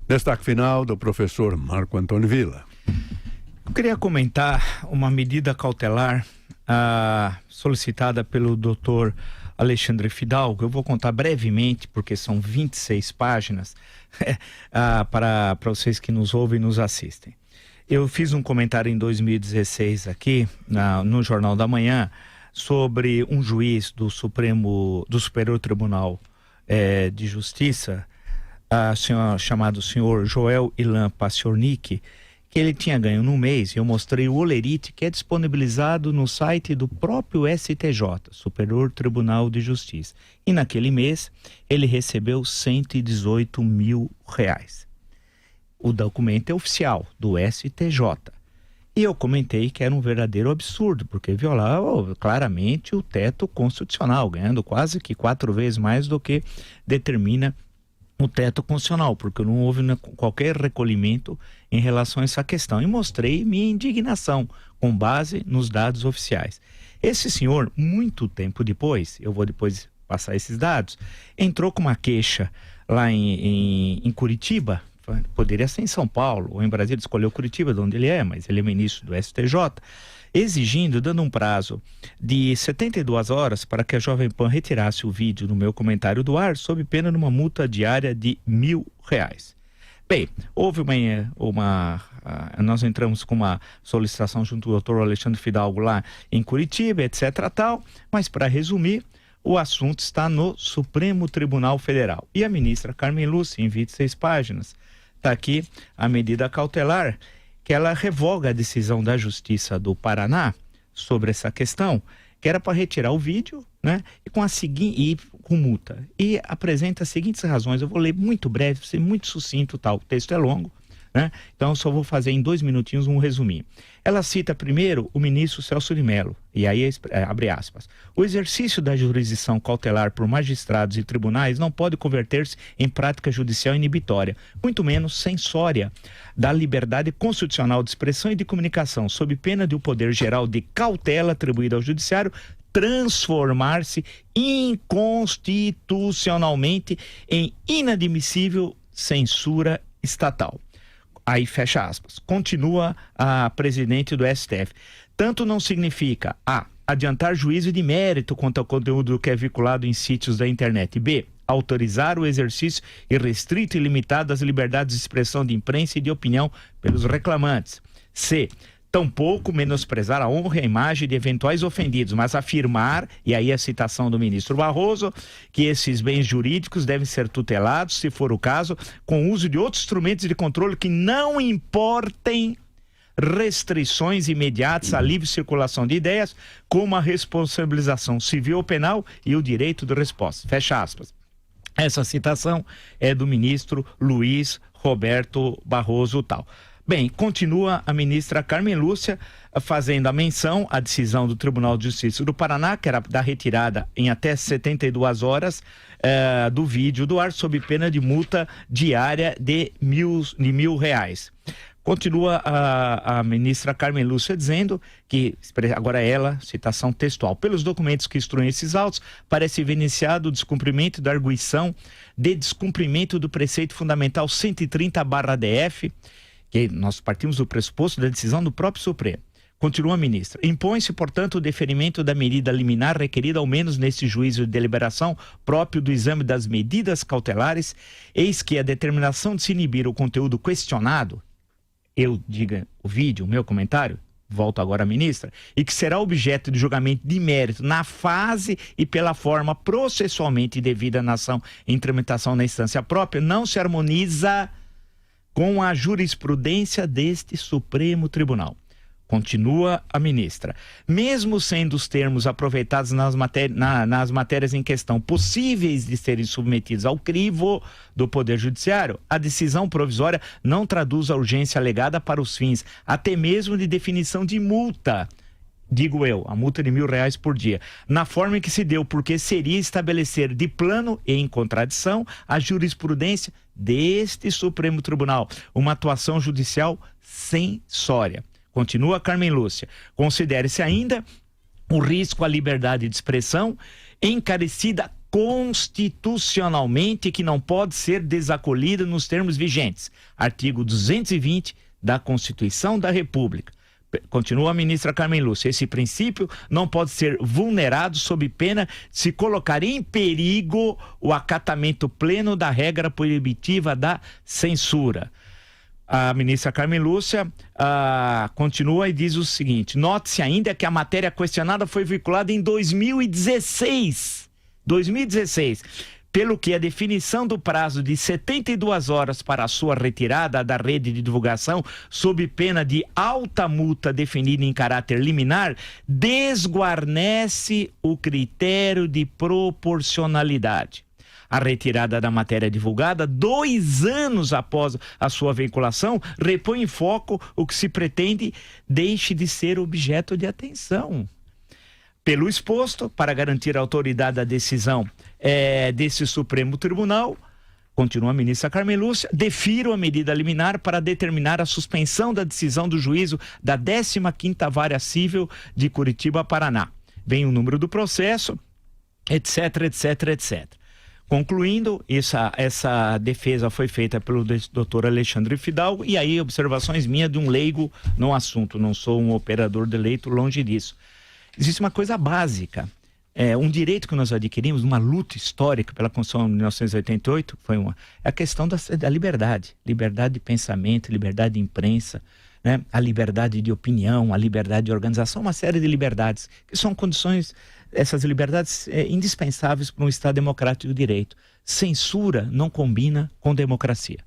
Destaque final do professor Marco Antônio Villa. Eu queria comentar uma medida cautelar solicitada pelo doutor Alexandre Fidalgo. Eu vou contar brevemente, porque são 26 páginas, para vocês que nos ouvem e nos assistem. Eu fiz um comentário em 2016 aqui, no Jornal da Manhã, sobre um juiz do Superior Tribunal de Justiça, chamado senhor Joel Ilan Paciornik, que ele tinha ganho no mês, e eu mostrei o holerite que é disponibilizado no site do próprio STJ, Superior Tribunal de Justiça. E naquele mês, ele recebeu R$118 mil. O documento é oficial do STJ. E eu comentei que era um verdadeiro absurdo, porque violava claramente o teto constitucional, ganhando quase que 4 vezes mais do que determina o teto constitucional, porque não houve qualquer recolhimento em relação a essa questão. E mostrei minha indignação com base nos dados oficiais. Esse senhor, muito tempo depois, eu vou depois passar esses dados, entrou com uma queixa lá em Curitiba. Poderia ser em São Paulo ou em Brasília, escolheu Curitiba, de onde ele é, mas ele é ministro do STJ, exigindo, dando um prazo de 72 horas para que a Jovem Pan retirasse o vídeo no meu comentário do ar, sob pena de uma multa diária de R$1.000. Bem, houve nós entramos com uma solicitação junto ao doutor Alexandre Fidalgo lá em Curitiba, etc. tal, mas para resumir, o assunto está no Supremo Tribunal Federal. E a ministra Carmen Lúcia, em 26 páginas, está aqui a medida cautelar, que ela revoga a decisão da Justiça do Paraná sobre essa questão, que era para retirar o vídeo, né, e com multa. E apresenta as seguintes razões. Eu vou ler muito breve, ser muito sucinto, tal. O texto é longo, né? Então eu só vou fazer em 2 minutinhos um resuminho. Ela cita primeiro o ministro Celso de Mello, e aí abre aspas: o exercício da jurisdição cautelar por magistrados e tribunais não pode converter-se em prática judicial inibitória, muito menos censória da liberdade constitucional de expressão e de comunicação, sob pena de o poder geral de cautela atribuído ao judiciário transformar-se inconstitucionalmente em inadmissível censura estatal. Aí fecha aspas. Continua a presidente do STF. Tanto não significa A, adiantar juízo de mérito quanto ao conteúdo que é vinculado em sítios da internet. B, autorizar o exercício irrestrito e limitado das liberdades de expressão de imprensa e de opinião pelos reclamantes. C, tampouco menosprezar a honra e a imagem de eventuais ofendidos, mas afirmar, e aí a citação do ministro Barroso, que esses bens jurídicos devem ser tutelados, se for o caso, com o uso de outros instrumentos de controle que não importem restrições imediatas à livre circulação de ideias, como a responsabilização civil ou penal e o direito de resposta. Fecha aspas. Essa citação é do ministro Luiz Roberto Barroso tal. Bem, continua a ministra Carmen Lúcia fazendo a menção à decisão do Tribunal de Justiça do Paraná, que era da retirada em até 72 horas do vídeo do ar, sob pena de multa diária de R$1.000. Continua a ministra Carmen Lúcia dizendo que, agora ela, citação textual, pelos documentos que instruem esses autos, parece evidenciado o descumprimento da arguição de descumprimento do preceito fundamental 130/DF, que nós partimos do pressuposto da decisão do próprio Supremo. Continua a ministra. Impõe-se, portanto, o deferimento da medida liminar requerida ao menos nesse juízo de deliberação próprio do exame das medidas cautelares, eis que a determinação de se inibir o conteúdo questionado, eu diga o vídeo, o meu comentário, volto agora à ministra, e que será objeto de julgamento de mérito na fase e pela forma processualmente devida na ação em tramitação na instância própria, não se harmoniza com a jurisprudência deste Supremo Tribunal. Continua a ministra. Mesmo sendo os termos aproveitados nas matérias em questão possíveis de serem submetidos ao crivo do Poder Judiciário, a decisão provisória não traduz a urgência alegada para os fins até mesmo de definição de multa. Digo eu, a multa de R$1.000 por dia, na forma em que se deu, porque seria estabelecer de plano e em contradição a jurisprudência deste Supremo Tribunal, uma atuação judicial censória. Continua Carmen Lúcia. Considere-se ainda o risco à liberdade de expressão encarecida constitucionalmente que não pode ser desacolhida nos termos vigentes. Artigo 220 da Constituição da República. Continua a ministra Carmen Lúcia. Esse princípio não pode ser vulnerado sob pena de se colocar em perigo o acatamento pleno da regra proibitiva da censura. A ministra Carmen Lúcia continua e diz o seguinte: note-se ainda que a matéria questionada foi vinculada em 2016, pelo que a definição do prazo de 72 horas para a sua retirada da rede de divulgação, sob pena de alta multa definida em caráter liminar, desguarnece o critério de proporcionalidade. A retirada da matéria divulgada 2 anos após a sua veiculação repõe em foco o que se pretende deixe de ser objeto de atenção. Pelo exposto, para garantir a autoridade da decisão desse Supremo Tribunal, continua a ministra Carmen Lúcia, defiro a medida liminar para determinar a suspensão da decisão do juízo da 15ª Vara Civil de Curitiba, Paraná. Vem o número do processo, etc, etc, etc. Concluindo, essa defesa foi feita pelo doutor Alexandre Fidalgo, e aí observações minhas de um leigo no assunto, não sou um operador de leito, longe disso. Existe uma coisa básica, um direito que nós adquirimos, uma luta histórica pela Constituição de 1988, é a questão da liberdade de pensamento, liberdade de imprensa, né? A liberdade de opinião, a liberdade de organização, uma série de liberdades, que são condições, essas liberdades indispensáveis para um Estado democrático de direito. Censura não combina com democracia.